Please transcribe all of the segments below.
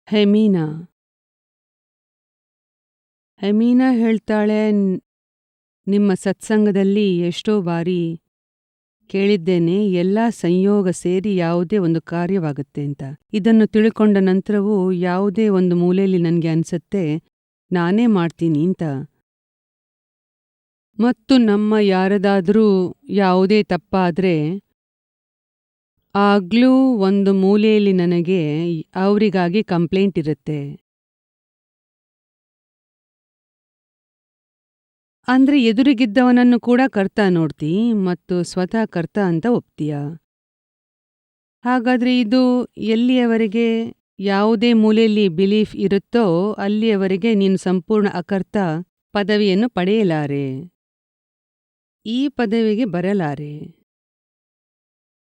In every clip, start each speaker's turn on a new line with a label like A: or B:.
A: ಹೆಮೀನಾ ಹೆಮೀನಾ ಹೇಳ್ತಾಳೆ, ನಿಮ್ಮ ಸತ್ಸಂಗದಲ್ಲಿ ಎಷ್ಟೋ ಬಾರಿ ಕೇಳಿದ್ದೇನೆ, ಎಲ್ಲಾ ಸಂಯೋಗ ಸೇರಿ ಯಾವುದೇ ಒಂದು ಕಾರ್ಯವಾಗುತ್ತೆ ಅಂತ. ಇದನ್ನು ತಿಳ್ಕೊಂಡ ನಂತರವೂ ಯಾವುದೇ ಒಂದು ಮೂಲೆಯಲ್ಲಿ ನನಗೆ ಅನ್ಸತ್ತೆ, ನಾನೇ ಮಾಡ್ತೀನಿ ಅಂತ. ಮತ್ತು ನಮ್ಮ ಯಾರದಾದ್ರೂ ಯಾವುದೇ ತಪ್ಪಾದ್ರೆ ಆಗ್ಲೂ ಒಂದು ಮೂಲೆಯಲ್ಲಿ ನನಗೆ ಅವರಿಗಾಗಿ ಕಂಪ್ಲೇಂಟ್ ಇರುತ್ತೆ. ಅಂದ್ರೆ ಎದುರಿಗಿದ್ದವನನ್ನು ಕೂಡ ಕರ್ತ ನೋಡ್ತಿ ಮತ್ತು ಸ್ವತಃ ಕರ್ತ ಅಂತ ಒಪ್ತೀಯ. ಹಾಗಾದ್ರೆ ಇದು ಎಲ್ಲಿಯವರೆಗೆ ಯಾವುದೇ ಮೂಲೆಯಲ್ಲಿ ಬಿಲೀಫ್ ಇರುತ್ತೋ ಅಲ್ಲಿಯವರೆಗೆ ನೀನು ಸಂಪೂರ್ಣ ಅಕರ್ತ ಪದವಿಯನ್ನು ಪಡೆಯಲಾರೆ, ಈ ಪದವಿಗೆ ಬರಲಾರೆ.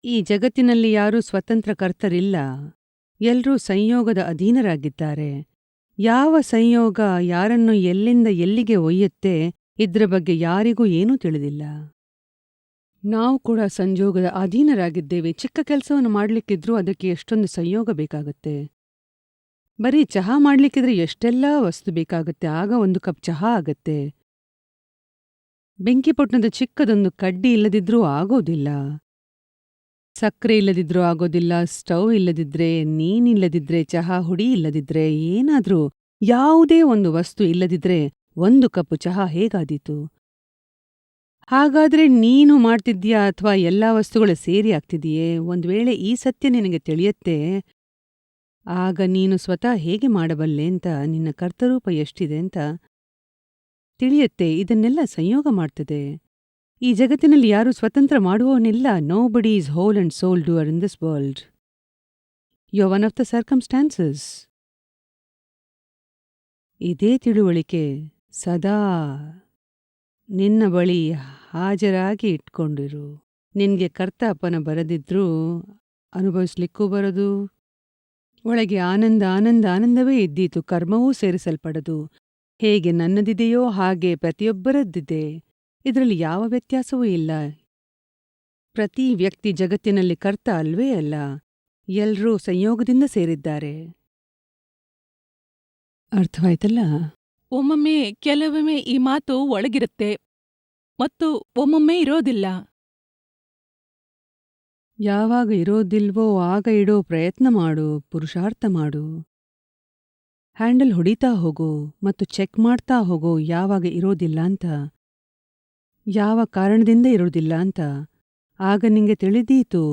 A: ಈ ಜಗತ್ತಿನಲ್ಲಿ ಯಾರೂ ಸ್ವತಂತ್ರ ಕರ್ತರಿಲ್ಲ, ಎಲ್ರೂ ಸಂಯೋಗದ ಅಧೀನರಾಗಿದ್ದಾರೆ. ಯಾವ ಸಂಯೋಗ ಯಾರನ್ನು ಎಲ್ಲಿಂದ ಎಲ್ಲಿಗೆ ಒಯ್ಯುತ್ತೆ ಇದ್ರ ಬಗ್ಗೆ ಯಾರಿಗೂ ಏನೂ ತಿಳಿದಿಲ್ಲ. ನಾವು ಕೂಡ ಸಂಯೋಗದ ಅಧೀನರಾಗಿದ್ದೇವೆ. ಚಿಕ್ಕ ಕೆಲಸವನ್ನು ಮಾಡ್ಲಿಕ್ಕಿದ್ರೂ ಅದಕ್ಕೆ ಎಷ್ಟೊಂದು ಸಂಯೋಗ ಬೇಕಾಗುತ್ತೆ. ಬರೀ ಚಹಾ ಮಾಡ್ಲಿಕ್ಕಿದ್ರೆ ಎಷ್ಟೆಲ್ಲಾ ವಸ್ತು ಬೇಕಾಗುತ್ತೆ, ಆಗ ಒಂದು ಕಪ್ ಚಹಾ ಆಗತ್ತೆ. ಬೆಂಕಿಪೊಟ್ಟಣದ ಚಿಕ್ಕದೊಂದು ಕಡ್ಡಿ ಇಲ್ಲದಿದ್ರೂ ಆಗೋದಿಲ್ಲ, ಸಕ್ಕರೆ ಇಲ್ಲದಿದ್ರೂ ಆಗೋದಿಲ್ಲ, ಸ್ಟವ್ ಇಲ್ಲದಿದ್ರೆ, ನೀನಿಲ್ಲದಿದ್ರೆ, ಚಹಾ ಹುಡಿ ಇಲ್ಲದಿದ್ರೆ, ಏನಾದ್ರೂ ಯಾವುದೇ ಒಂದು ವಸ್ತು ಇಲ್ಲದಿದ್ರೆ ಒಂದು ಕಪ್ ಚಹಾ ಹೇಗಾದೀತು? ಹಾಗಾದ್ರೆ ನೀನು ಮಾಡ್ತಿದ್ದೀಯಾ ಅಥವಾ ಎಲ್ಲಾ ವಸ್ತುಗಳು ಸೇರಿ ಆಗ್ತಿದೆಯೇ? ಒಂದ್ವೇಳೆ ಈ ಸತ್ಯ ನಿನಗೆ ತಿಳಿಯತ್ತೆ, ಆಗ ನೀನು ಸ್ವತಃ ಹೇಗೆ ಮಾಡಬಲ್ಲೆ ಅಂತ, ನಿನ್ನ ಕರ್ತರೂಪ ಎಷ್ಟಿದೆ ಅಂತ ತಿಳಿಯತ್ತೆ. ಇದನ್ನೆಲ್ಲ ಸಂಯೋಗ ಮಾಡ್ತದೆ. ಈ ಜಗತ್ತಿನಲ್ಲಿ ಯಾರೂ ಸ್ವತಂತ್ರ ಮಾಡುವವನಿಲ್ಲ. Nobody is whole and sole doer in this world. You are one of the circumstances. ಇದೇ ತಿಳುವಳಿಕೆ ಸದಾ ನಿನ್ನ ಬಳಿ ಹಾಜರಾಗಿ ಇಟ್ಕೊಂಡಿರು. ನಿನ್ಗೆ ಕರ್ತ ಅಪ್ಪನ ಬರದಿದ್ರೂ ಅನುಭವಿಸ್ಲಿಕ್ಕೂ ಬರದು. ಒಳಗೆ ಆನಂದ ಆನಂದ ಆನಂದವೇ ಇದ್ದೀತು, ಕರ್ಮವೂ ಸೇರಿಸಲ್ಪಡದು. ಹೇಗೆ ನನ್ನದಿದೆಯೋ ಹಾಗೆ ಪ್ರತಿಯೊಬ್ಬರದ್ದಿದೆ. ಇದರಲ್ಲಿ ಯಾವ ವ್ಯತ್ಯಾಸವೂ ಇಲ್ಲ. ಪ್ರತಿ ವ್ಯಕ್ತಿ ಜಗತ್ತಿನಲ್ಲಿ ಕರ್ತ ಅಲ್ವೇ ಅಲ್ಲ, ಎಲ್ರೂ ಸಂಯೋಗದಿಂದ ಸೇರಿದ್ದಾರೆ. ಅರ್ಥವಾಯ್ತಲ್ಲ?
B: ಕೆಲವೊಮ್ಮೆ ಈ ಮಾತು ಒಳಗಿರುತ್ತೆ ಮತ್ತು ಒಮ್ಮೊಮ್ಮೆ ಇರೋದಿಲ್ಲ.
A: ಯಾವಾಗ ಇರೋದಿಲ್ವೋ ಆಗ ಇಡೋ ಪ್ರಯತ್ನ ಮಾಡು, ಪುರುಷಾರ್ಥ ಮಾಡು. ಹ್ಯಾಂಡಲ್ ಹೊಡಿತಾ ಹೋಗು ಮತ್ತು ಚೆಕ್ ಮಾಡ್ತಾ ಹೋಗು, ಯಾವಾಗ ಇರೋದಿಲ್ಲ ಅಂತ, ಯಾವ ಕಾರಣದಿಂದ ಇರೋದಿಲ್ಲ ಅಂತ. ಆಗ ನಿಂಗೆ ತಿಳಿದೀತು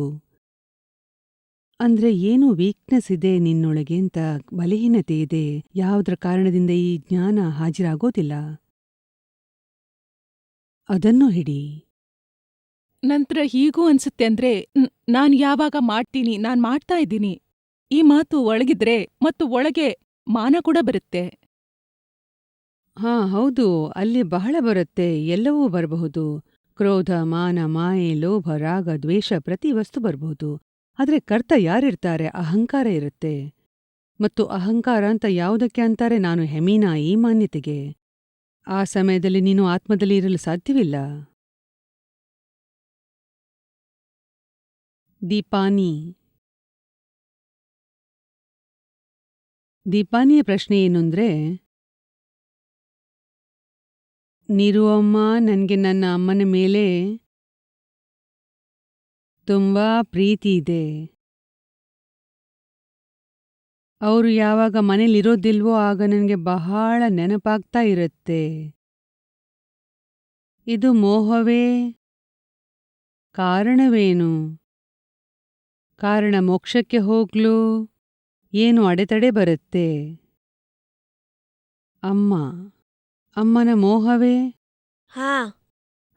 A: ಅಂದ್ರೆ ಏನು ವೀಕ್ನೆಸ್ ಇದೆ ನಿನ್ನೊಳಗೆ ಅಂತ, ಬಲಹೀನತೆ ಇದೆ, ಯಾವುದರ ಕಾರಣದಿಂದ ಈ ಜ್ಞಾನ ಹಾಜರಾಗೋದಿಲ್ಲ, ಅದನ್ನು ಹಿಡಿ.
B: ನಂತರ ಹೀಗೂ ಅನ್ಸುತ್ತೆ ಅಂದ್ರೆ, ನಾನ್ ಯಾವಾಗ ಮಾಡ್ತೀನಿ, ನಾನ್ ಮಾಡ್ತಾ ಇದ್ದೀನಿ. ಈ ಮಾತು ಒಳಗಿದ್ರೆ ಮತ್ತು ಒಳಗೆ ಮಾನ ಕೂಡ ಬರುತ್ತೆ.
A: ಹೌದು, ಅಲ್ಲಿ ಬಹಳ ಬರುತ್ತೆ, ಎಲ್ಲವೂ ಬರಬಹುದು. ಕ್ರೋಧ, ಮಾನ, ಮಾಯೆ, ಲೋಭ, ರಾಗ, ದ್ವೇಷ, ಪ್ರತಿ ವಸ್ತು ಬರಬಹುದು. ಆದ್ರೆ ಕರ್ತ ಯಾರಿರ್ತಾರೆ? ಅಹಂಕಾರ ಇರುತ್ತೆ. ಮತ್ತು ಅಹಂಕಾರ ಅಂತ ಯಾವುದಕ್ಕೆ ಅಂತಾರೆ? ನಾನು ಹೆಮೀನಾ, ಈ ಮಾನ್ಯತೆಗೆ. ಆ ಸಮಯದಲ್ಲಿ ನೀನು ಆತ್ಮದಲ್ಲಿ ಇರಲು ಸಾಧ್ಯವಿಲ್ಲ. ದೀಪಾನಿಯ ಪ್ರಶ್ನೆ ಏನಂದ್ರೆ, ನೀರು ಅಮ್ಮ, ನನ್ಗೆ ನನ್ನ ಅಮ್ಮನ ಮೇಲೆ ತುಂಬಾ ಪ್ರೀತಿ ಇದೆ. ಅವರು ಯಾವಾಗ ಮನೇಲಿರೋದಿಲ್ವೋ ಆಗ ನನಗೆ ಬಹಳ ನೆನಪಾಗ್ತಾ ಇರುತ್ತೆ. ಇದು ಮೋಹವೇ? ಕಾರಣವೇನು? ಕಾರಣ ಮೋಕ್ಷಕ್ಕೆ ಹೋಗ್ಲು ಏನು ಅಡೆತಡೆ ಬರುತ್ತೆ? ಅಮ್ಮನ ಮೋಹವೇ?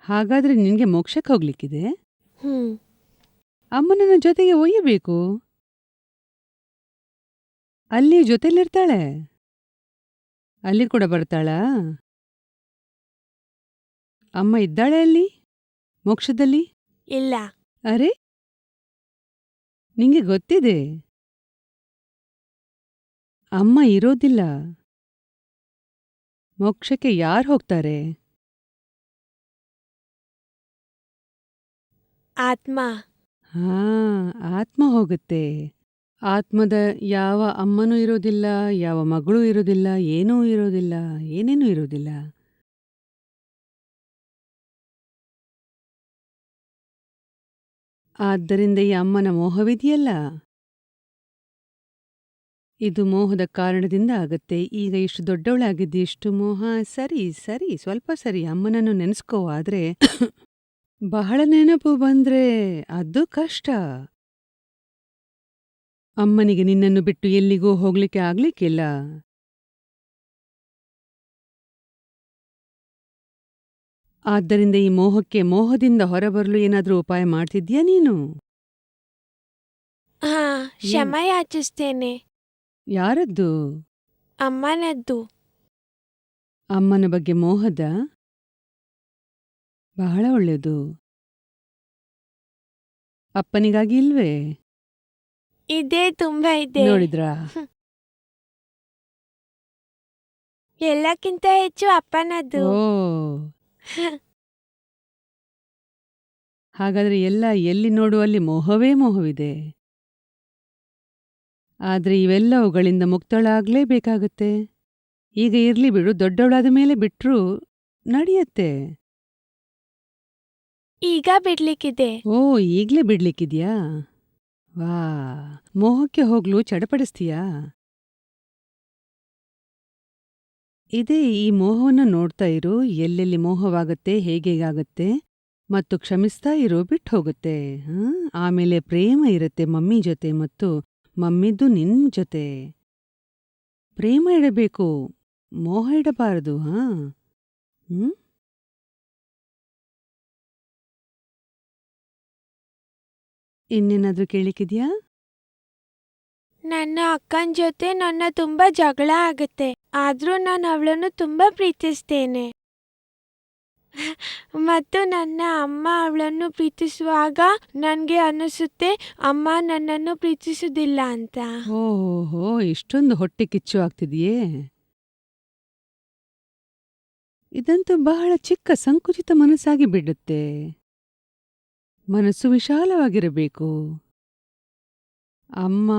A: ಹಾಗಾದ್ರೆ ನಿನ್ಗೆ ಮೋಕ್ಷಕ್ಕೆ ಹೋಗ್ಲಿಕ್ಕಿದೆ? ಅಮ್ಮನನ್ನ ಜೊತೆಗೆ ಒಯ್ಯಬೇಕು. ಅಲ್ಲಿ ಜೊತೆಲಿರ್ತಾಳೆ, ಅಲ್ಲಿ ಕೂಡ ಬರ್ತಾಳಾ? ಅಮ್ಮ ಇದ್ದಾಳೆ ಅಲ್ಲಿ ಮೋಕ್ಷದಲ್ಲಿ?
C: ಇಲ್ಲ.
A: ಅರೆ, ನಿಂಗೆ ಗೊತ್ತಿದೆ ಅಮ್ಮ ಇರೋದಿಲ್ಲ. ಮೋಕ್ಷಕ್ಕೆ ಯಾರು ಹೋಗ್ತಾರೆ?
C: ಆತ್ಮ.
A: ಆತ್ಮ ಹೋಗುತ್ತೆ. ಆತ್ಮದ ಯಾವ ಅಮ್ಮನೂ ಇರೋದಿಲ್ಲ, ಯಾವ ಮಗಳೂ ಇರೋದಿಲ್ಲ, ಏನೂ ಇರೋದಿಲ್ಲ, ಏನೇನೂ ಇರೋದಿಲ್ಲ. ಆದ್ದರಿಂದ ಈ ಅಮ್ಮನ ಮೋಹವಿದೆಯಲ್ಲ, ಇದು ಮೋಹದ ಕಾರಣದಿಂದ ಆಗತ್ತೆ. ಈಗ ಇಷ್ಟು ದೊಡ್ಡವಳಾಗಿದ್ದಿ, ಇಷ್ಟು ಮೋಹ. ಸರಿ ಸರಿ, ಸ್ವಲ್ಪ ಸರಿ, ಅಮ್ಮನನ್ನು ನೆನೆಸ್ಕೋ. ಆದ್ರೆ ಬಹಳ ನೆನಪು ಬಂದ್ರೆ ಅದು ಕಷ್ಟ. ಅಮ್ಮನಿಗೆ ನಿನ್ನನ್ನು ಬಿಟ್ಟು ಎಲ್ಲಿಗೂ ಹೋಗ್ಲಿಕ್ಕೆ ಆಗ್ಲಿಕ್ಕಿಲ್ಲ. ಆದ್ದರಿಂದ ಈ ಮೋಹದಿಂದ ಹೊರಬರಲು ಏನಾದ್ರೂ ಉಪಾಯ ಮಾಡ್ತಿದ್ಯಾ ನೀನು?
C: ಹಾ,
A: ಏನ್?
C: ಕ್ಷಮ ಯಾಚಿಸ್ತೇನೆ.
A: ಯಾರದ್ದು?
C: ಅಮ್ಮನದ್ದು.
A: ಅಮ್ಮನ ಬಗ್ಗೆ ಮೋಹದ? ಬಹಳ ಒಳ್ಳೆಯದು. ಅಪ್ಪನಿಗಾಗಿ ಇಲ್ವೇ?
C: ಇದೇ ತುಂಬಾ ಇದೆ.
A: ನೋಡಿದ್ರಾ?
C: ಎಲ್ಲಕ್ಕಿಂತ ಹೆಚ್ಚು ಅಪ್ಪನದ್ದು.
A: ಓ, ಹಾಗಾದ್ರೆ ಎಲ್ಲಿ ನೋಡು ಅಲ್ಲಿ ಮೋಹವೇ ಮೋಹವಿದೆ. ಆದ್ರೆ ಇವೆಲ್ಲವುಗಳಿಂದ ಮುಕ್ತಳಾಗ್ಲೇಬೇಕಾಗತ್ತೆ. ಈಗ ಇರ್ಲಿ ಬಿಡು, ದೊಡ್ಡವಳಾದ ಮೇಲೆ ಬಿಟ್ರೂ ನಡೆಯತ್ತೆ.
C: ಈಗ ಬಿಡ್ಲಿಕ್ಕಿದೆ.
A: ಓ, ಈಗ್ಲೇ ಬಿಡ್ಲಿಕ್ಕಿದ್ಯಾ? ವಾ, ಮೋಹಕ್ಕೆ ಹೋಗ್ಲು ಚಡಪಡಿಸ್ತೀಯಾ? ಇದೇ ಈ ಮೋಹವನ್ನು ನೋಡ್ತಾ ಇರು. ಎಲ್ಲೆಲ್ಲಿ ಮೋಹವಾಗತ್ತೆ, ಹೇಗೇಗಾಗತ್ತೆ, ಮತ್ತು ಕ್ಷಮಿಸ್ತಾ ಇರು, ಬಿಟ್ಟು ಹೋಗುತ್ತೆ. ಆಮೇಲೆ ಪ್ರೇಮ ಇರತ್ತೆ ಮಮ್ಮಿ ಜೊತೆ, ಮತ್ತು ಮಮ್ಮಿದ್ದು ನಿನ್ ಜೊತೆ. ಪ್ರೇಮ ಇಡಬೇಕು, ಮೋಹ ಇಡಬಾರದು. ಹ್ಮ್. ಇನ್ನೇನಾದ್ರೂ ಕೇಳಿಕಿದ್ಯಾ?
C: ನನ್ನ ಅಕ್ಕನ ಜೊತೆ ನನ್ನ ತುಂಬಾ ಜಗಳ ಆಗುತ್ತೆ. ಆದ್ರೂ ನಾನು ಅವಳನ್ನು ತುಂಬಾ ಪ್ರೀತಿಸ್ತೇನೆ. ಮತ್ತು ನನ್ನ ಅಮ್ಮ ಅವಳನ್ನು ಪ್ರೀತಿಸುವಾಗ ನನಗೆ ಅನಿಸುತ್ತೆ ಅಮ್ಮ ನನ್ನನ್ನು ಪ್ರೀತಿಸುವುದಿಲ್ಲ ಅಂತ.
A: ಓಹೋ, ಇಷ್ಟೊಂದು ಹೊಟ್ಟೆ ಕಿಚ್ಚು ಆಗ್ತಿದೆಯೇ? ಇದಂತೂ ಬಹಳ ಚಿಕ್ಕ ಸಂಕುಚಿತ ಮನಸ್ಸಾಗಿ ಬಿಡುತ್ತೆ. ಮನಸ್ಸು ವಿಶಾಲವಾಗಿರಬೇಕು. ಅಮ್ಮ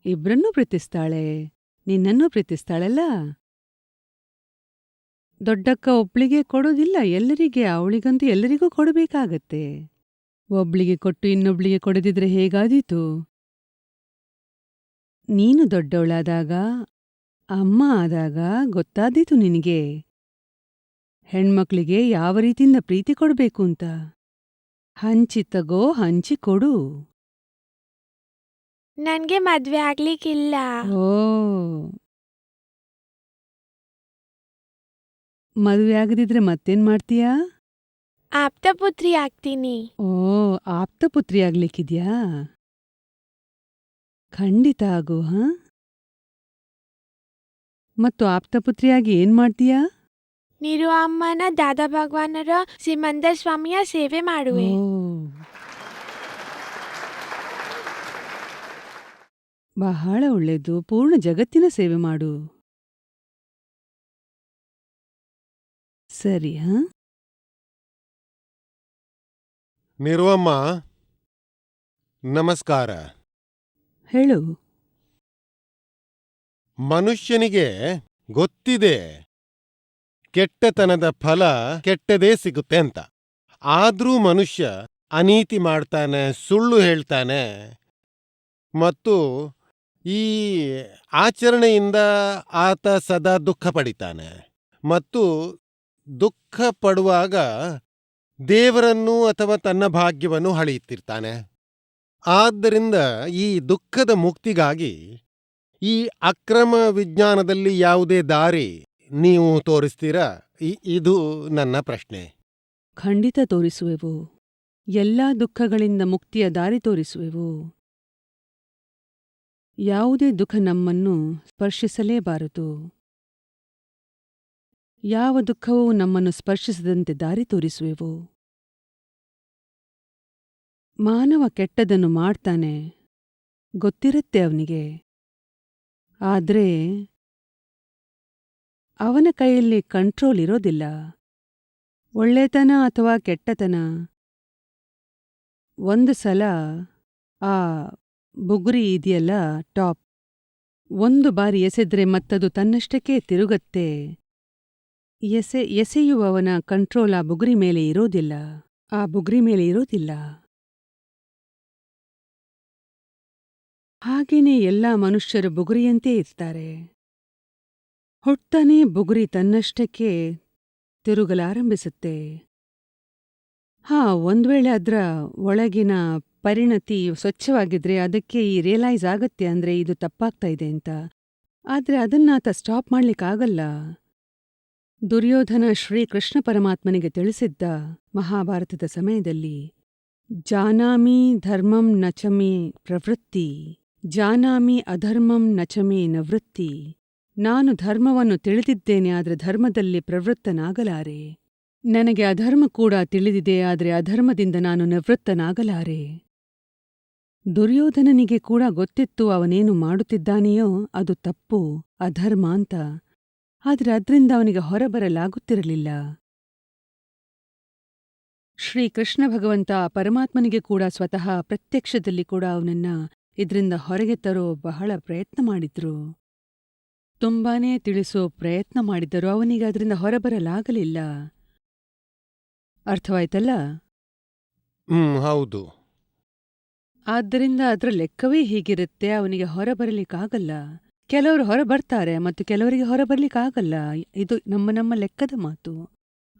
A: ಇಬ್ರನ್ನೂ ಪ್ರೀತಿಸ್ತಾಳೆ, ನಿನ್ನನ್ನೂ ಪ್ರೀತಿಸ್ತಾಳಲ್ಲ. ದೊಡ್ಡಕ್ಕ ಒಬ್ಳಿಗೆ ಕೊಡೋದಿಲ್ಲ, ಎಲ್ಲರಿಗೆ. ಅವಳಿಗಂತೂ ಎಲ್ಲರಿಗೂ ಕೊಡಬೇಕಾಗತ್ತೆ. ಒಬ್ಳಿಗೆ ಕೊಟ್ಟು ಇನ್ನೊಬ್ಳಿಗೆ ಕೊಡದಿದ್ರೆ ಹೇಗಾದೀತು? ನೀನು ದೊಡ್ಡವಳಾದಾಗ, ಅಮ್ಮ ಆದಾಗ ಗೊತ್ತಾದೀತು ನಿನಗೆ ಹೆಣ್ಮಕ್ಳಿಗೆ ಯಾವ ರೀತಿಯಿಂದ ಪ್ರೀತಿ ಕೊಡ್ಬೇಕು ಅಂತ. ಹಂಚಿ ತಗೋ, ಹಂಚಿ ಕೊಡು.
C: ನನಗೆ ಮದ್ವೆ ಆಗ್ಲಿಕ್ಕಿಲ್ಲ.
A: ಓ, ಮದುವೆ ಆಗದಿದ್ರೆ ಮತ್ತೇನ್ ಮಾಡ್ತೀಯಾ?
C: ಆಪ್ತಪುತ್ರಿ ಆಗ್ತೀನಿ.
A: ಓ, ಆಪ್ತಪುತ್ರಿ ಆಗ್ಲಿಕ್ಕಿದ್ಯಾ? ಖಂಡಿತ ಆಗು. ಮತ್ತು ಆಪ್ತಪುತ್ರಿಯಾಗಿ ಏನ್ ಮಾಡ್ತೀಯಾ?
C: ನೀರು ಅಮ್ಮನ ದಾದಾ ಭಗವಾನರ ಸಿಮಂದರ್ ಸ್ವಾಮಿಯ ಸೇವೆ ಮಾಡುವೆ.
A: ಓ, ಬಹಳ ಒಳ್ಳೆಯದು. ಪೂರ್ಣ ಜಗತ್ತಿನ ಸೇವೆ ಮಾಡು. ಸರಿ.
D: ನಿರುವಮ್ಮ, ನಮಸ್ಕಾರ.
A: ಹೇಳು.
D: ಮನುಷ್ಯನಿಗೆ ಗೊತ್ತಿದೆ ಕೆಟ್ಟತನದ ಫಲ ಕೆಟ್ಟದೇ ಸಿಗುತ್ತೆ ಅಂತ. ಆದ್ರೂ ಮನುಷ್ಯ ಅನೀತಿ ಮಾಡ್ತಾನೆ, ಸುಳ್ಳು ಹೇಳ್ತಾನೆ, ಮತ್ತು ಈ ಆಚರಣೆಯಿಂದ ಆತ ಸದಾ ದುಃಖ ಪಡಿತಾನೆ. ಮತ್ತು ದುಃಖ ಪಡುವಾಗ ದೇವರನ್ನು ಅಥವಾ ತನ್ನ ಭಾಗ್ಯವನ್ನು ಹಳೆಯುತ್ತಿರ್ತಾನೆ. ಆದ್ದರಿಂದ ಈ ದುಃಖದ ಮುಕ್ತಿಗಾಗಿ ಈ ಅಕ್ರಮ ವಿಜ್ಞಾನದಲ್ಲಿ ಯಾವುದೇ ದಾರಿ ನೀವು ತೋರಿಸ್ತೀರಾ? ಇದು ನನ್ನ ಪ್ರಶ್ನೆ.
A: ಖಂಡಿತ ತೋರಿಸುವೆವು. ಎಲ್ಲಾ ದುಃಖಗಳಿಂದ ಮುಕ್ತಿಯ ದಾರಿ ತೋರಿಸುವೆವು. ಯಾವುದೇ ದುಃಖ ನಮ್ಮನ್ನು ಸ್ಪರ್ಶಿಸಲೇಬಾರದು. ಯಾವ ದುಃಖವೂ ನಮ್ಮನ್ನು ಸ್ಪರ್ಶಿಸದಂತೆ ದಾರಿ ತೋರಿಸುವೆವು. ಮಾನವ ಕೆಟ್ಟದನ್ನು ಮಾಡ್ತಾನೆ, ಗೊತ್ತಿರುತ್ತೆ ಅವನಿಗೆ. ಆದ್ರೆ ಅವನ ಕೈಯಲ್ಲಿ ಕಂಟ್ರೋಲ್ ಇರೋದಿಲ್ಲ. ಒಳ್ಳೆತನ ಅಥವಾ ಕೆಟ್ಟತನ ಒಂದು ಸಲ ಆ ಬುಗುರಿ ಇದೆಯಲ್ಲ ಟಾಪ್, ಒಂದು ಬಾರಿ ಎಸೆದ್ರೆ ಮತ್ತದು ತನ್ನಷ್ಟಕ್ಕೆ ತಿರುಗತ್ತೆ. ಎಸೆಯುವವನ ಕಂಟ್ರೋಲ್ ಆ ಬುಗುರಿ ಮೇಲೆ ಇರೋದಿಲ್ಲ. ಹಾಗೇನೇ ಎಲ್ಲಾ ಮನುಷ್ಯರು ಬುಗುರಿಯಂತೆ ಇರ್ತಾರೆ. ಹುಟ್ತಾನೇ ಬುಗುರಿ ತನ್ನಷ್ಟಕ್ಕೆ ತಿರುಗಲಾರಂಭಿಸುತ್ತೆ. ಒಂದ್ವೇಳೆ ಅದ್ರ ಒಳಗಿನ ಪರಿಣತಿ ಸ್ವಚ್ಛವಾಗಿದ್ರೆ ಅದಕ್ಕೆ ರಿಯಲೈಸ್ ಆಗತ್ತೆ ಅಂದ್ರೆ ಇದು ತಪ್ಪಾಗ್ತಾ ಇದೆ ಅಂತ. ಆದ್ರೆ ಅದನ್ನಾತ ಸ್ಟಾಪ್ ಮಾಡ್ಲಿಕ್ಕಾಗಲ್ಲ. ದುರ್ಯೋಧನ ಶ್ರೀಕೃಷ್ಣ ಪರಮಾತ್ಮನಿಗೆ ತಿಳಿಸಿದ್ದ ಮಹಾಭಾರತದ ಸಮಯದಲ್ಲಿ, ಜಾನಾಮಿ ಧರ್ಮಂ ನಚಮೇ ಪ್ರವೃತ್ತಿ, ಜಾನಾಮಿ ಅಧರ್ಮಂ ನಚಮೇ ನವೃತ್ತಿ. ನಾನು ಧರ್ಮವನ್ನು ತಿಳಿದಿದ್ದೇನೆ, ಆದರೆ ಧರ್ಮದಲ್ಲಿ ಪ್ರವೃತ್ತನಾಗಲಾರೆ. ನನಗೆ ಅಧರ್ಮ ಕೂಡ ತಿಳಿದಿದೆ, ಆದರೆ ಅಧರ್ಮದಿಂದ ನಾನು ನಿವೃತ್ತನಾಗಲಾರೆ. ದುರ್ಯೋಧನನಿಗೆ ಕೂಡ ಗೊತ್ತಿತ್ತು ಅವನೇನು ಮಾಡುತ್ತಿದ್ದಾನೆಯೋ ಅದು ತಪ್ಪು, ಅಧರ್ಮ ಅಂತ. ಆದರೆ ಅದ್ರಿಂದ ಅವನಿಗೆ ಹೊರಬರಲಾಗುತ್ತಿರಲಿಲ್ಲ. ಶ್ರೀಕೃಷ್ಣ ಭಗವಂತ ಪರಮಾತ್ಮನಿಗೆ ಕೂಡ ಸ್ವತಃ ಪ್ರತ್ಯಕ್ಷದಲ್ಲಿ ಕೂಡ ಅವನನ್ನ ಇದ್ರಿಂದ ಹೊರಗೆ ತರೋ ಬಹಳ ಪ್ರಯತ್ನ ಮಾಡಿದ್ರು. ತುಂಬಾನೇ ತಿಳಿಸೋ ಪ್ರಯತ್ನ ಮಾಡಿದ್ದರು. ಅವನಿಗೆ ಅದರಿಂದ ಹೊರಬರಲಾಗಲಿಲ್ಲ. ಅರ್ಥವಾಯ್ತಲ್ಲ?
D: ಹೌದು.
A: ಆದ್ದರಿಂದ ಅದರ ಲೆಕ್ಕವೇ ಹೀಗಿರುತ್ತೆ. ಅವನಿಗೆ ಹೊರಬರಲಿಕ್ಕಾಗಲ್ಲ. ಕೆಲವರು ಹೊರಬರ್ತಾರೆ ಮತ್ತು ಕೆಲವರಿಗೆ ಹೊರಬರ್ಲಿಕ್ಕಾಗಲ್ಲ. ಇದು ನಮ್ಮ ಲೆಕ್ಕದ ಮಾತು.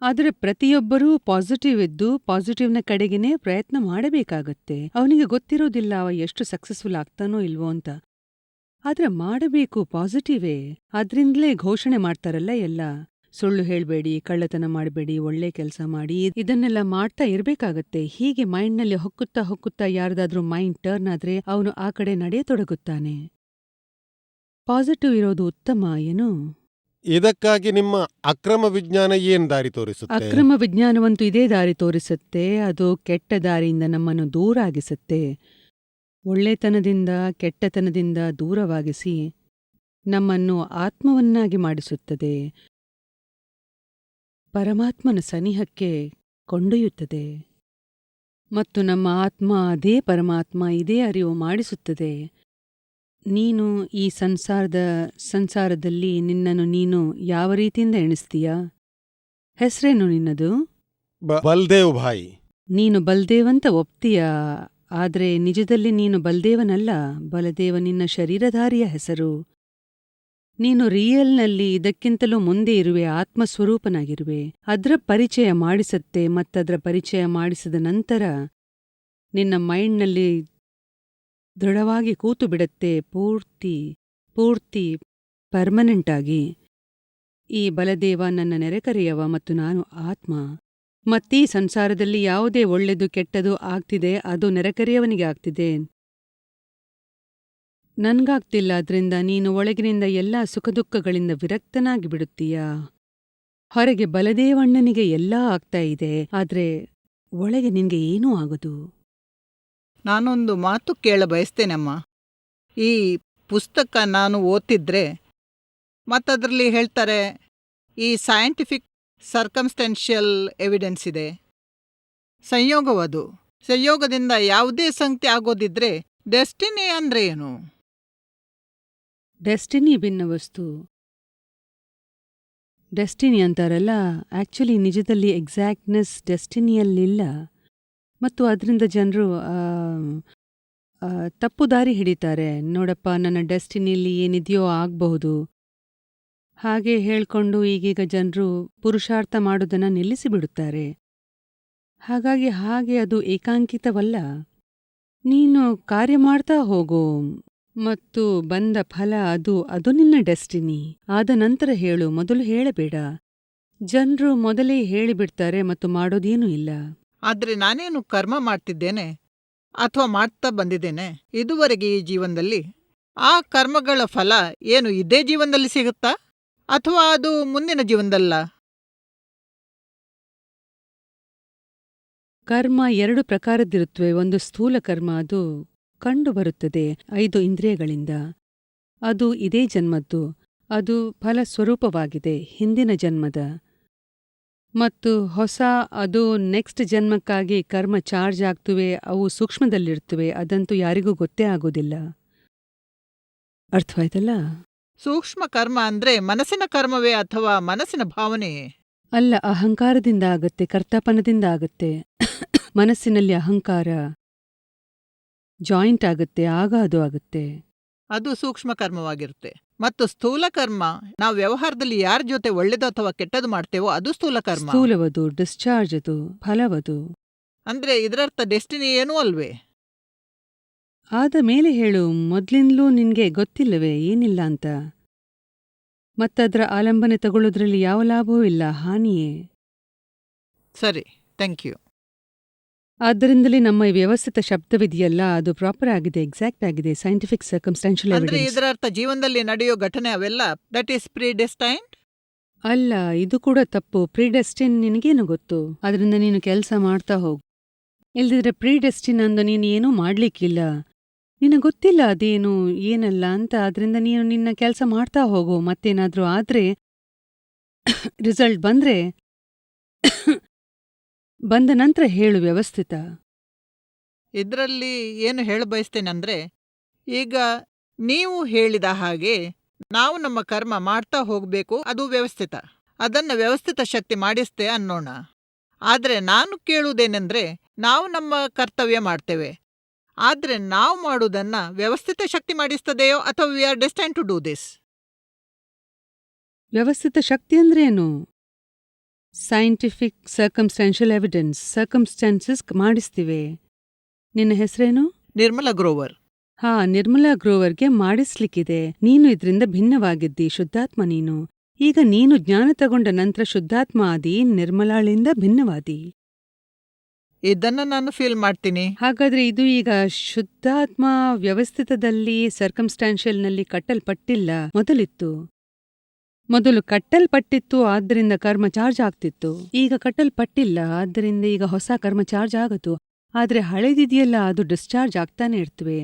A: ಆದರೆ ಪ್ರತಿಯೊಬ್ಬರೂ ಪಾಸಿಟಿವ್ ಇದ್ದು ಪಾಸಿಟಿವ್ನ ಕಡೆಗೇನೆ ಪ್ರಯತ್ನ ಮಾಡಬೇಕಾಗತ್ತೆ. ಅವನಿಗೆ ಗೊತ್ತಿರೋದಿಲ್ಲ ಅವ ಎಷ್ಟು ಸಕ್ಸಸ್ಫುಲ್ ಆಗ್ತಾನೋ ಇಲ್ವೋ ಅಂತ. ಆದ್ರೆ ಮಾಡಬೇಕು, ಪಾಸಿಟಿವೇ. ಅದ್ರಿಂದಲೇ ಘೋಷಣೆ ಮಾಡ್ತಾರಲ್ಲ ಎಲ್ಲ, ಸುಳ್ಳು ಹೇಳ್ಬೇಡಿ, ಕಳ್ಳತನ ಮಾಡಬೇಡಿ, ಒಳ್ಳೆ ಕೆಲಸ ಮಾಡಿ, ಇದನ್ನೆಲ್ಲ ಮಾಡ್ತಾ ಇರ್ಬೇಕಾಗತ್ತೆ. ಹೀಗೆ ಮೈಂಡ್ನಲ್ಲಿ ಹೊಕ್ಕುತ್ತಾ ಯಾರ್ದಾದ್ರೂ ಮೈಂಡ್ ಟರ್ನ್ ಆದ್ರೆ ಅವನು ಆ ಕಡೆ ನಡೆಯತೊಡಗುತ್ತಾನೆ. ಪಾಸಿಟಿವ್ ಇರೋದು ಉತ್ತಮ ಏನು?
D: ಇದಕ್ಕಾಗಿ ನಿಮ್ಮ ಅಕ್ರಮ ವಿಜ್ಞಾನ ಏನ್ ದಾರಿ ತೋರಿಸುತ್ತೆ?
A: ಅಕ್ರಮ ವಿಜ್ಞಾನವಂತೂ ಇದೇ ದಾರಿ ತೋರಿಸುತ್ತೆ. ಅದು ಕೆಟ್ಟ ದಾರಿಯಿಂದ ನಮ್ಮನ್ನು ದೂರ ಆಗಿಸುತ್ತೆ. ಒಳ್ಳೆತನದಿಂದ ಕೆಟ್ಟತನದಿಂದ ದೂರವಾಗಿಸಿ ನಮ್ಮನ್ನು ಆತ್ಮವನ್ನಾಗಿ ಮಾಡಿಸುತ್ತದೆ. ಪರಮಾತ್ಮನ ಸನಿಹಕ್ಕೆ ಕೊಂಡೊಯ್ಯುತ್ತದೆ. ಮತ್ತು ನಮ್ಮ ಆತ್ಮ ಅದೇ ಪರಮಾತ್ಮ, ಇದೇ ಅರಿವು ಮಾಡಿಸುತ್ತದೆ. ನೀನು ಈ ಸಂಸಾರದಲ್ಲಿ ನಿನ್ನನ್ನು ನೀನು ಯಾವ ರೀತಿಯಿಂದ ಎಣಿಸ್ತೀಯಾ? ಹೆಸರೇನು ನಿನ್ನದು?
D: ಬಲ್ದೇವ್ ಭಾಯಿ.
A: ನೀನು ಬಲ್ದೇವಂತ ಒಪ್ತೀಯಾ? ಆದ್ರೆ ನಿಜದಲ್ಲಿ ನೀನು ಬಲ್ದೇವನಲ್ಲ. ಬಲದೇವ ನಿನ್ನ ಶರೀರಧಾರಿಯ ಹೆಸರು. ನೀನು ರಿಯಲ್ನಲ್ಲಿ ಇದಕ್ಕಿಂತಲೂ ಮುಂದೆ ಇರುವೆ, ಆತ್ಮಸ್ವರೂಪನಾಗಿರುವೆ. ಅದ್ರ ಪರಿಚಯ ಮಾಡಿಸತ್ತೆ. ಮತ್ತದ್ರ ಪರಿಚಯ ಮಾಡಿಸಿದ ನಂತರ ನಿನ್ನ ಮೈಂಡ್ನಲ್ಲಿ ದೃಢವಾಗಿ ಕೂತು ಬಿಡತ್ತೆ, ಪೂರ್ತಿ ಪರ್ಮನೆಂಟಾಗಿ. ಈ ಬಲದೇವ ನನ್ನ ನೆರೆಕರೆಯವ ಮತ್ತು ನಾನು ಆತ್ಮ. ಮತ್ತೀ ಸಂಸಾರದಲ್ಲಿ ಯಾವುದೇ ಒಳ್ಳೆದು ಕೆಟ್ಟದು ಆಗ್ತಿದೆ ಅದು ನೆರೆಕರೆಯವನಿಗೆ ಆಗ್ತಿದೆ, ನನ್ಗಾಗ್ತಿಲ್ಲ. ಅದ್ರಿಂದ ನೀನು ಒಳಗಿನಿಂದ ಎಲ್ಲಾ ಸುಖದುಃಖಗಳಿಂದ ವಿರಕ್ತನಾಗಿ ಬಿಡುತ್ತೀಯಾ. ಹೊರಗೆ ಬಲದೇವಣ್ಣನಿಗೆ ಎಲ್ಲಾ ಆಗ್ತಾ ಇದೆ, ಆದ್ರೆ ಒಳಗೆ ನಿನ್ಗೆ ಏನೂ ಆಗದು.
E: ನಾನೊಂದು ಮಾತು ಕೇಳ ಬಯಸ್ತೇನಮ್ಮ. ಈ ಪುಸ್ತಕ ನಾನು ಓದ್ತಿದ್ರೆ ಮತ್ತದರಲ್ಲಿ ಹೇಳ್ತಾರೆ ಈ ಸೈಂಟಿಫಿಕ್ ಸರ್ಕಮ್ಸ್ಟೆನ್ಷಿಯಲ್ ಎವಿಡೆನ್ಸ್ ಇದೆ, ಸಂಯೋಗವದು. ಸಂಯೋಗದಿಂದ ಯಾವುದೇ ಸಂಗತಿ ಆಗೋದಿದ್ರೆ ಡೆಸ್ಟಿನಿ ಅಂದ್ರೆ ಏನು?
A: ಡೆಸ್ಟಿನಿ ಭಿನ್ನ ವಸ್ತು. ಡೆಸ್ಟಿನಿ ಅಂತಾರಲ್ಲ, ಆಕ್ಚುಲಿ ನಿಜದಲ್ಲಿ ಎಕ್ಸಾಕ್ಟ್ನೆಸ್ ಡೆಸ್ಟಿನಿಯಲ್ಲಿಲ್ಲ. ಮತ್ತು ಅದರಿಂದ ಜನರು ತಪ್ಪು ದಾರಿ ಹಿಡಿತಾರೆ. ನೋಡಪ್ಪ, ನನ್ನ ಡೆಸ್ಟಿನಿಯಲ್ಲಿ ಏನಿದೆಯೋ ಆಗಬಹುದು ಹಾಗೆ ಹೇಳ್ಕೊಂಡು ಈಗೀಗ ಜನರು ಪುರುಷಾರ್ಥ ಮಾಡೋದನ್ನ ನಿಲ್ಲಿಸಿಬಿಡುತ್ತಾರೆ. ಹಾಗೆ ಅದು ಏಕಾಂಕಿತವಲ್ಲ. ನೀನು ಕಾರ್ಯ ಮಾಡ್ತಾ ಹೋಗು ಮತ್ತು ಬಂದ ಫಲ ಅದು ನಿನ್ನ ಡೆಸ್ಟಿನಿ. ಆದ ನಂತರ ಹೇಳು, ಮೊದಲು ಹೇಳಬೇಡ. ಜನರು ಮೊದಲೇ ಹೇಳಿಬಿಡ್ತಾರೆ ಮತ್ತು ಮಾಡೋದೇನೂ ಇಲ್ಲ.
E: ಆದ್ರೆ ನಾನೇನು ಕರ್ಮ ಮಾಡ್ತಿದ್ದೇನೆ ಅಥವಾ ಮಾಡ್ತಾ ಬಂದಿದ್ದೇನೆ ಇದುವರೆಗೆ ಈ ಜೀವನದಲ್ಲಿ, ಆ ಕರ್ಮಗಳ ಫಲ ಏನು ಇದೇ ಜೀವನದಲ್ಲಿ ಸಿಗುತ್ತಾ ಅಥವಾ ಅದು ಮುಂದಿನ ಜೀವನದಲ್ಲ?
A: ಕರ್ಮ 2 ಪ್ರಕಾರದ್ದಿರುತ್ತವೆ. ಒಂದು ಸ್ಥೂಲ ಕರ್ಮ, ಅದು ಕಂಡು ಬರುತ್ತದೆ 5 ಇಂದ್ರಿಯಗಳಿಂದ. ಅದು ಇದೇ ಜನ್ಮದ್ದು. ಅದು ಫಲಸ್ವರೂಪವಾಗಿದೆ, ಹಿಂದಿನ ಜನ್ಮದ. ಮತ್ತು ಹೊಸ ಅದು ನೆಕ್ಸ್ಟ್ ಜನ್ಮಕ್ಕಾಗಿ ಕರ್ಮ ಚಾರ್ಜ್ ಆಗ್ತುವೆ, ಅವು ಸೂಕ್ಷ್ಮದಲ್ಲಿರ್ತವೆ, ಅದಂತೂ ಯಾರಿಗೂ ಗೊತ್ತೇ ಆಗೋದಿಲ್ಲ. ಅರ್ಥವಾಯ್ತಲ್ಲ?
E: ಸೂಕ್ಷ್ಮ ಕರ್ಮ ಅಂದ್ರೆ ಮನಸ್ಸಿನ ಕರ್ಮವೇ ಅಥವಾ ಮನಸ್ಸಿನ ಭಾವನೆಯೇ?
A: ಅಲ್ಲ, ಅಹಂಕಾರದಿಂದ ಆಗತ್ತೆ, ಕರ್ತಪನದಿಂದ ಆಗತ್ತೆ. ಮನಸ್ಸಿನಲ್ಲಿ ಅಹಂಕಾರ ಜಾಯಿಂಟ್ ಆಗತ್ತೆ, ಆಗ ಅದು ಆಗತ್ತೆ.
E: ಅದು ಸೂಕ್ಷ್ಮ ಕರ್ಮವಾಗಿರುತ್ತೆ. ಮತ್ತು ಸ್ಥೂಲ ಕರ್ಮ, ನಾವು ವ್ಯವಹಾರದಲ್ಲಿ ಯಾರ ಜೊತೆ ಒಳ್ಳೇದು ಅಥವಾ ಕೆಟ್ಟದು ಮಾಡ್ತೇವೋ ಅದು ಸ್ಥೂಲ ಕರ್ಮ.
A: ಸ್ಥೂಲವದು, ಡಿಸ್ಚಾರ್ಜ್ ಅದು, ಫಲವದು.
E: ಅಂದ್ರೆ ಇದರರ್ಥ ಡೆಸ್ಟಿನಿ ಏನೂ ಅಲ್ವೇ?
A: ಆದ ಮೇಲೆ ಹೇಳು, ಮೊದ್ಲಿಂದಲೂ ನಿನ್ಗೆ ಗೊತ್ತಿಲ್ಲವೇ ಏನಿಲ್ಲ ಅಂತ? ಮತ್ತದರ ಆಲಂಬನೆ ತಗೊಳ್ಳೋದ್ರಲ್ಲಿ ಯಾವ ಲಾಭವೂ ಇಲ್ಲ, ಹಾನಿಯೇ.
E: ಸರಿ, ಥ್ಯಾಂಕ್ ಯು.
A: ಆದ್ದರಿಂದಲೇ ನಮ್ಮ ಈ ವ್ಯವಸ್ಥಿತ ಶಬ್ದವಿದೆಯಲ್ಲ, ಅದು ಪ್ರಾಪರ್ ಆಗಿದೆ, ಎಕ್ಸಾಕ್ಟ್ ಆಗಿದೆ, ಸೈಂಟಿಫಿಕ್ ಸರ್ಕಮ್ಸ್ಟಾನ್ಷಿಯಲ್
E: ಅಂದ್ರೆ
A: ಎವಿಡೆನ್ಸ್.
E: ಇದರರ್ಥ ಜೀವನದಲ್ಲಿ ನಡೆಯೋ ಘಟನೆ ಅವೆಲ್ಲ ದಟ್ ಈಸ್ ಪ್ರೀಡೆಸ್ಟೈನ್ಡ್?
A: ಅಲ್ಲ, ಇದು ಕೂಡ ತಪ್ಪು. ಪ್ರೀಡೆಸ್ಟಿನ್ ನಿನಗೇನು ಗೊತ್ತು? ಅದರಿಂದ ನೀನು ಕೆಲಸ ಮಾಡ್ತಾ ಹೋಗು. ಇಲ್ದಿದ್ರೆ ಪ್ರೀಡೆಸ್ಟಿನ್ ಅಂದು ನೀನು ಏನೂ ಮಾಡ್ಲಿಕ್ಕಿಲ್ಲ. ನಿನಗೆ ಗೊತ್ತಿಲ್ಲ ಅದೇನು ಏನಲ್ಲ ಅಂತ, ಅದರಿಂದ ನೀನು ನಿನ್ನ ಕೆಲಸ ಮಾಡ್ತಾ ಹೋಗು. ಮತ್ತೇನಾದ್ರೂ ಆದ್ರೆ ರಿಸಲ್ಟ್ ಬಂದ ನಂತರ ಹೇಳು ವ್ಯವಸ್ಥಿತ.
E: ಇದರಲ್ಲಿ ಏನು ಹೇಳಬಯಸ್ತೇನೆಂದ್ರೆ, ಈಗ ನೀವು ಹೇಳಿದ ಹಾಗೆ ನಾವು ನಮ್ಮ ಕರ್ಮ ಮಾಡ್ತಾ ಹೋಗಬೇಕು, ಅದು ವ್ಯವಸ್ಥಿತ. ಅದನ್ನು ವ್ಯವಸ್ಥಿತ ಶಕ್ತಿ ಮಾಡಿಸ್ತೆ ಅನ್ನೋಣ. ಆದರೆ ನಾನು ಕೇಳುವುದೇನೆಂದ್ರೆ, ನಾವು ನಮ್ಮ ಕರ್ತವ್ಯ ಮಾಡ್ತೇವೆ, ಆದರೆ ನಾವು ಮಾಡುವುದನ್ನ ವ್ಯವಸ್ಥಿತ ಶಕ್ತಿ ಮಾಡಿಸ್ತದೆಯೋ ಅಥವಾ we are destine to do this?
A: ವ್ಯವಸ್ಥಿತ ಶಕ್ತಿ ಅಂದ್ರೇನು? ಸೈಂಟಿಫಿಕ್ ಸರ್ಕಮ್ಸ್ಟಾನ್ಷಿಯಲ್ ಎವಿಡೆನ್ಸ್, ಸರ್ಕಮ್ಸ್ಟಾನ್ಸಸ್ ಮಾಡಿಸ್ತಿವೆ. ನಿನ್ನ ಹೆಸರೇನು?
E: ನಿರ್ಮಲ ಗ್ರೋವರ್.
A: ಹಾ, ನಿರ್ಮಲಾ ಗ್ರೋವರ್ಗೆ ಮಾಡಿಸ್ಲಿಕ್ಕಿದೆ. ನೀನು ಇದ್ರಿಂದ ಭಿನ್ನವಾಗಿದ್ದಿ, ಶುದ್ಧಾತ್ಮ ನೀನು. ಈಗ ನೀನು ಜ್ಞಾನ ತಗೊಂಡ ನಂತರ ಶುದ್ಧಾತ್ಮ ಆದಿ, ನಿರ್ಮಲಾಳಿಂದ ಭಿನ್ನವಾದಿ.
E: ಇದನ್ನ ನಾನು ಫೀಲ್ ಮಾಡ್ತೀನಿ.
A: ಹಾಗಾದ್ರೆ ಇದು ಈಗ ಶುದ್ಧಾತ್ಮ ವ್ಯವಸ್ಥಿತದಲ್ಲಿ ಸರ್ಕಮ್ಸ್ಟಾನ್ಷಿಯಲ್ನಲ್ಲಿ ಕಟ್ಟಲ್ಪಟ್ಟಿಲ್ಲ, ಮೊದಲಿತ್ತು. ಮೊದಲು ಕಟ್ಟಲ್ಪಟ್ಟಿತ್ತು, ಆದ್ದರಿಂದ ಕರ್ಮ ಚಾರ್ಜ್ ಆಗ್ತಿತ್ತು. ಈಗ ಕಟ್ಟಲ್ಪಟ್ಟಿಲ್ಲ, ಆದ್ದರಿಂದ ಈಗ ಹೊಸ ಕರ್ಮ ಚಾರ್ಜ್ ಆಗತ್ತು. ಆದ್ರೆ ಹಳೆದಿದೆಯಲ್ಲ, ಅದು ಡಿಸ್ಚಾರ್ಜ್ ಆಗ್ತಾನೆ ಇರ್ತವೆ.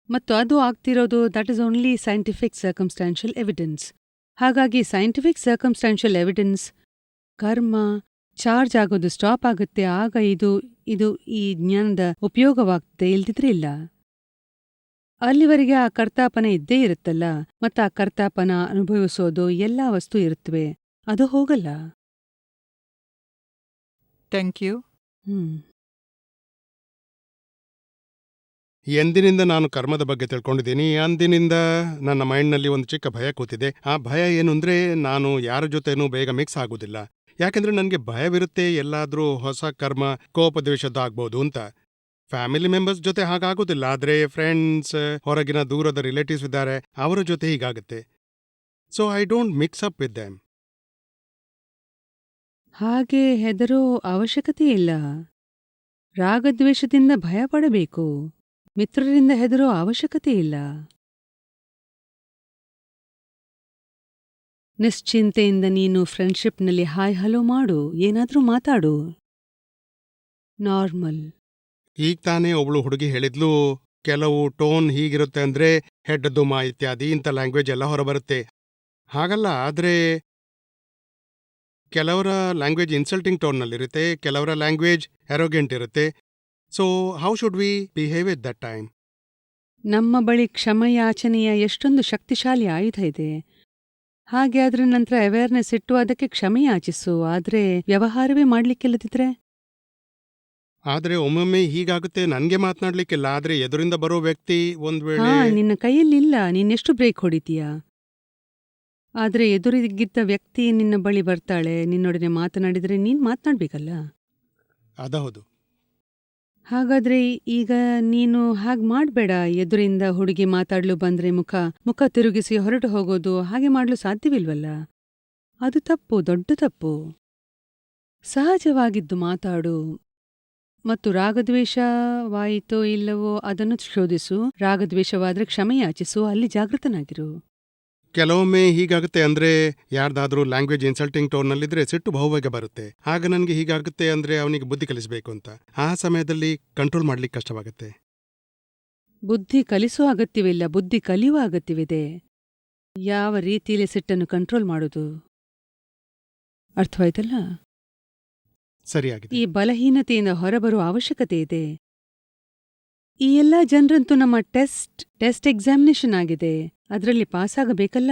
A: ಮತ್ತು ಅದು ಆಗ್ತಿರೋದು that is only scientific circumstantial evidence. ಹಾಗಾಗಿ ಸೈಂಟಿಫಿಕ್ ಸರ್ಕಮ್ಸ್ಟಾನ್ಷಿಯಲ್ ಎವಿಡೆನ್ಸ್ ಕರ್ಮ ಚಾರ್ಜ್ ಆಗೋದು ಸ್ಟಾಪ್ ಆಗುತ್ತೆ, ಆಗ ಇದು ಈ ಜ್ಞಾನದ ಉಪಯೋಗವಾಗ್ತದೆ, ಇಲ್ದಿದ್ರೆ ಇಲ್ಲ. ಅಲ್ಲಿವರೆಗೆ ಆ ಕರ್ತಾಪನ ಇದ್ದೇ ಇರುತ್ತಲ್ಲ, ಮತ್ತು ಆ ಕರ್ತಾಪನ ಅನುಭವಿಸೋದು ಎಲ್ಲ ವಸ್ತು ಇರುತ್ತವೆ, ಅದು ಹೋಗಲ್ಲ.
E: Thank you.
D: ಎಂದಿನಿಂದ ನಾನು ಕರ್ಮದ ಬಗ್ಗೆ ತಿಳ್ಕೊಂಡಿದ್ದೀನಿ, ಅಂದಿನಿಂದ ನನ್ನ ಮೈಂಡ್ನಲ್ಲಿ ಒಂದು ಚಿಕ್ಕ ಭಯ ಕೂತಿದೆ. ಆ ಭಯ ಏನು ಅಂದ್ರೆ, ನಾನು ಯಾರ ಜೊತೆನೂ ಬೇಗ ಮಿಕ್ಸ್ ಆಗೋದಿಲ್ಲ. ಯಾಕೆಂದ್ರೆ ನನಗೆ ಭಯವಿರುತ್ತೆ ಎಲ್ಲಾದ್ರೂ ಹೊಸ ಕರ್ಮ ಕೋಪದ್ವೇಷದ್ದು ಆಗ್ಬೋದು ಅಂತ. ಫ್ಯಾಮಿಲಿ ಮೆಂಬರ್ಸ್ ಜೊತೆ ಹಾಗಾಗೋದಿಲ್ಲ, ಆದ್ರೆ ಫ್ರೆಂಡ್ಸ್, ಹೊರಗಿನ ದೂರದ ರಿಲೇಟಿವ್ಸ್ ಇದ್ದಾರೆ, ಅವರ ಜೊತೆ ಹೀಗಾಗುತ್ತೆ. So I don't mix up with them.
A: ಹಾಗೆ ಹೆದರೋ ಅವಶ್ಯಕತೆ ಇಲ್ಲ. ರಾಗದ್ವೇಷದಿಂದ ಭಯ ಪಡಬೇಕು, ಮಿತ್ರರಿಂದ ಹೆದರೋ ಅವಶ್ಯಕತೆ ಇಲ್ಲ. ನಿಶ್ಚಿಂತೆಯಿಂದ ನೀನು ಫ್ರೆಂಡ್ಶಿಪ್ನಲ್ಲಿ ಹಾಯ್ ಹಲೋ ಮಾಡು, ಏನಾದ್ರೂ ಮಾತಾಡು, ನಾರ್ಮಲ್.
D: ಈಗ ತಾನೇ ಒಬ್ಳು ಹುಡುಗಿ ಹೇಳಿದ್ಲು, ಕೆಲವು ಟೋನ್ ಹೀಗಿರುತ್ತೆ ಅಂದ್ರೆ ಹೆಡ್ ದುಮಾ ಇತ್ಯಾದಿ ಇಂಥ ಲ್ಯಾಂಗ್ವೇಜ್ ಎಲ್ಲ ಹೊರಬರುತ್ತೆ. ಹಾಗಲ್ಲ, ಆದ್ರೆ ಕೆಲವರ ಲ್ಯಾಂಗ್ವೇಜ್ ಇನ್ಸಲ್ಟಿಂಗ್ ಟೋನ್ನಲ್ಲಿರುತ್ತೆ, ಕೆಲವರ ಲ್ಯಾಂಗ್ವೇಜ್ ಅರೋಗೆಂಟ್ ಇರುತ್ತೆ. So how should we behave at that time?
A: ನಮ್ಮ ಬಳಿ ಕ್ಷಮಯಾಚನೆಯ ಎಷ್ಟೊಂದು ಶಕ್ತಿಶಾಲಿ ಆಯುಧ ಇದೆ. ಹಾಗೆ ಅದ್ರ ನಂತರ ಅವೇರ್ನೆಸ್ ಇಟ್ಟು ಅದಕ್ಕೆ ಕ್ಷಮೆಯಾಚಿಸು. ಆದ್ರೆ ವ್ಯವಹಾರವೇ ಮಾಡ್ಲಿಕ್ಕಿಲ್ಲದಿದ್ರೆ?
D: ಆದ್ರೆ ಒಮ್ಮೊಮ್ಮೆ ಹೀಗಾಗುತ್ತೆ, ನನ್ಗೆ ಮಾತನಾಡ್ಲಿಕ್ಕಿಲ್ಲ, ಆದ್ರೆ ಎದುರಿಂದ ಬರೋ ವ್ಯಕ್ತಿ ಒಂದ್ ವೇಳೆ
A: ಹಾ, ನಿನ್ನ ಕೈಯಲ್ಲಿಲ್ಲ, ನೀನೆಷ್ಟು ಬ್ರೇಕ್ ಹೊಡಿತೀಯ. ಆದ್ರೆ ಎದುರಿಗಿದ್ದ ವ್ಯಕ್ತಿ ನಿನ್ನ ಬಳಿ ಬರ್ತಾಳೆ, ನಿನ್ನೊಡನೆ ಮಾತನಾಡಿದ್ರೆ ನೀನ್ ಮಾತನಾಡ್ಬೇಕಲ್ಲ.
D: ಅದೌದು.
A: ಹಾಗಾದ್ರೆ ಈಗ ನೀನು ಹಾಗ್ ಮಾಡ್ಬೇಡ. ಎದುರಿಂದ ಹುಡುಗಿ ಮಾತಾಡ್ಲು ಬಂದ್ರೆ ಮುಖ ತಿರುಗಿಸಿ ಹೊರಟು ಹೋಗೋದು, ಹಾಗೆ ಮಾಡ್ಲು ಸಾಧ್ಯವಿಲ್ವಲ್ಲ. ಅದು ತಪ್ಪು, ದೊಡ್ಡ ತಪ್ಪು. ಸಹಜವಾಗಿದ್ದು ಮಾತಾಡು. ಮತ್ತು ರಾಗದ್ವೇಷವಾಯಿತೋ ಇಲ್ಲವೋ ಅದನ್ನು ಶೋಧಿಸು. ರಾಗದ್ವೇಷವಾದ್ರೆ ಕ್ಷಮೆಯಾಚಿಸು, ಅಲ್ಲಿ ಜಾಗೃತನಾಗಿರು.
D: ಕೆಲವೊಮ್ಮೆ ಹೀಗಾಗುತ್ತೆ ಅಂದ್ರೆ, ಯಾರ್ದಾದ್ರೂ ಲ್ಯಾಂಗ್ವೇಜ್ ಇನ್ಸಲ್ಟಿಂಗ್ ಟೋನ್ನಲ್ಲಿದ್ರೆ ಸಿಟ್ಟು ಬಹುಬೇಗ ಬರುತ್ತೆ. ಆಗ ನನಗೆ ಹೀಗಾಗುತ್ತೆ ಅಂದ್ರೆ ಅವನಿಗೆ ಬುದ್ಧಿ ಕಲಿಸಬೇಕು ಅಂತ. ಆ ಸಮಯದಲ್ಲಿ ಕಂಟ್ರೋಲ್ ಮಾಡ್ಲಿಕ್ಕೆ ಕಷ್ಟವಾಗುತ್ತೆ.
A: ಬುದ್ಧಿ ಕಲಿಸುವ ಅಗತ್ಯವಿಲ್ಲ, ಬುದ್ಧಿ ಕಲಿಯುವ ಅಗತ್ಯವಿದೆ. ಯಾವ ರೀತಿಯಲ್ಲಿ ಸಿಟ್ಟನ್ನು ಕಂಟ್ರೋಲ್ ಮಾಡೋದು, ಅರ್ಥವಾಯ್ತಲ್ಲ?
D: ಸರಿಯಾಗಿದೆ.
A: ಈ ಬಲಹೀನತೆಯಿಂದ ಹೊರಬರುವ ಅವಶ್ಯಕತೆ ಇದೆ. ಈ ಎಲ್ಲ ಜನರಂತೂ ನಮ್ಮ ಟೆಸ್ಟ್ ಎಕ್ಸಾಮಿನೇಷನ್ ಆಗಿದೆ. ಅದರಲ್ಲಿ ಪಾಸಾಗಬೇಕಲ್ಲ.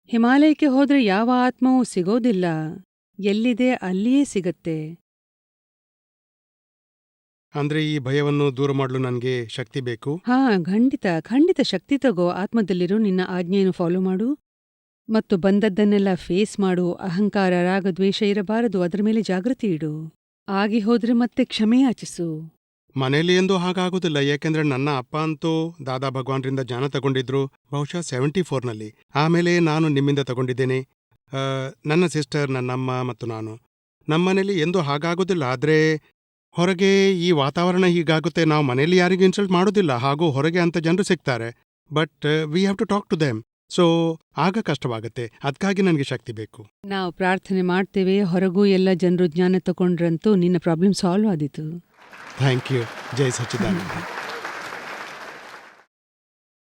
A: ಹಿಮಾಲಯಕ್ಕೆ ಹೋದ್ರೆ ಯಾವ ಆತ್ಮವೂ ಸಿಗೋದಿಲ್ಲ. ಎಲ್ಲಿದೆ ಅಲ್ಲಿಯೇ ಸಿಗತ್ತೆ.
D: ಅಂದ್ರೆ ಈ ಭಯವನ್ನು ದೂರ ಮಾಡಲು ನನಗೆ ಶಕ್ತಿ ಬೇಕು.
A: ಹಾ, ಖಂಡಿತ ಶಕ್ತಿ ತಗೋ. ಆತ್ಮದಲ್ಲಿರೋ ನಿನ್ನ ಆಜ್ಞೆಯನ್ನು ಫಾಲೋ ಮಾಡು ಮತ್ತು ಬಂದದ್ದನ್ನೆಲ್ಲ ಫೇಸ್ ಮಾಡು. ಅಹಂಕಾರ, ರಾಗ, ದ್ವೇಷ ಇರಬಾರದು. ಅದರ ಮೇಲೆ ಜಾಗೃತಿ ಇಡು. ಆಗಿ ಹೋದ್ರೆ ಮತ್ತೆ ಕ್ಷಮೆಯಾಚಿಸು.
D: ಮನೇಲಿ ಎಂದು ಹಾಗಾಗೋದಿಲ್ಲ, ಯಾಕೆಂದ್ರೆ ನನ್ನ ಅಪ್ಪ ಅಂತೂ ದಾದಾ ಭಗವಾನ್ರಿಂದ ಜ್ಞಾನ ತಗೊಂಡಿದ್ರು, ಬಹುಶಃ 74ನಲ್ಲಿ. ಆಮೇಲೆ ನಾನು ನಿಮ್ಮಿಂದ ತಗೊಂಡಿದ್ದೇನೆ. ನನ್ನ ಸಿಸ್ಟರ್, ನನ್ನಮ್ಮ ಮತ್ತು ನಾನು. ನಮ್ಮನೇಲಿ ಎಂದು ಹಾಗಾಗೋದಿಲ್ಲ. ಆದ್ರೆ ಹೊರಗೆ ಈ ವಾತಾವರಣ ಹೀಗಾಗುತ್ತೆ. ನಾವು ಮನೇಲಿ ಯಾರಿಗೂ ಇನ್ಸಲ್ಟ್ ಮಾಡೋದಿಲ್ಲ, ಹಾಗೂ ಹೊರಗೆ ಅಂತ ಜನರು ಸಿಗ್ತಾರೆ. But we have to talk to them. So ಆಗ ಕಷ್ಟವಾಗುತ್ತೆ. ಅದಕ್ಕಾಗಿ ನನಗೆ ಶಕ್ತಿ ಬೇಕು.
A: ನಾವು ಪ್ರಾರ್ಥನೆ ಮಾಡ್ತೇವೆ. ಹೊರಗೂ ಎಲ್ಲ ಜನರು ಜ್ಞಾನ ತಗೊಂಡ್ರಂತೂ ನಿನ್ನ ಪ್ರಾಬ್ಲಮ್ ಸಾಲ್ವ್ ಆದೀತು.
D: Thank you. ಜೈ ಸಚ್ಚಿದಾನಂದ.